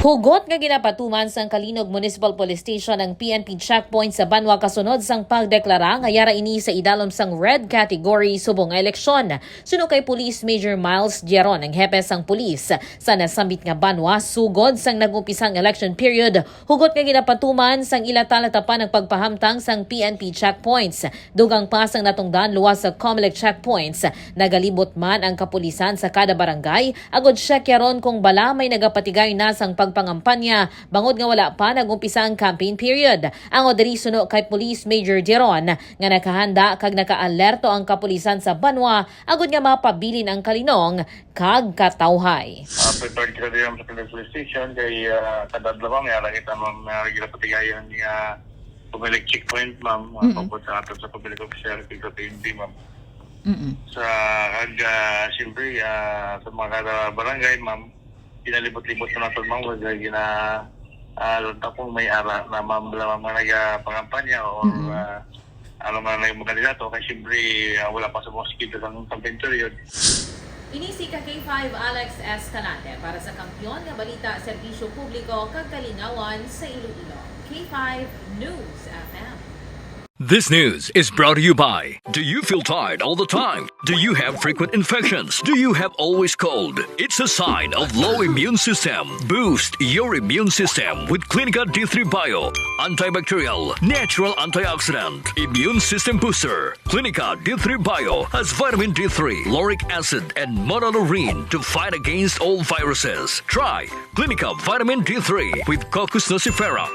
Hugot nga ginapatuman sang Calinog Municipal Police Station ang PNP checkpoint sa Banwa Kasunod sang pagdeklara nga yara ini sa idalom sang red category subong nga eleksyon. Suno kay Police Major Miles Geron ang hepe sang pulis sa nasambit nga Banwa sugod sang nagumpisang election period. Hugot nga ginapatuman sang ilatalatapan ang pagpahamtang sang PNP checkpoints. Dugang pa sang natungdan luwas sa COMELEC checkpoints. Nagalibot man ang kapulisan sa kada barangay agod syekyaron kung bala may nagapatigay na sang pagpangampanya bangod nga wala pa nagumpisa ang campaign period. Ang odri suno kay Police Major Geron nga nakahanda kag nakaalerto ang kapulisan sa Banwa agod nga mapabilin ang Kalinong kag katawhay. Prepared ka din sa police station kay kadadlaw nga kita mga patigayon nga COMELEC checkpoint ma'am pagod sa ato sa public official sa PNP ma'am. Sa siyempre sa mga barangay ma'am pinalibot-libot na natin ma'am wag tapong may ara na ma'am mga nagapangampanya o ano man na yung kandidato kasi siyempre wala pa sa mga skidule ng campaign period. Inisi ka K5 Alex Escalante para sa Kampiyon nga Balita Serbisyo Publiko kag Kalingawan sa Iloilo. K5 News FM. This news is brought to you by, do you feel tired all the time? Do you have frequent infections? Do you have always cold? It's a sign of low immune system. Boost your immune system with Clinica D3 Bio. Antibacterial, natural antioxidant, immune system booster. Clinica D3 Bio has vitamin D3, lauric acid, and monolurine to fight against all viruses. Try Clinica Vitamin D3 with Coccus nocifera.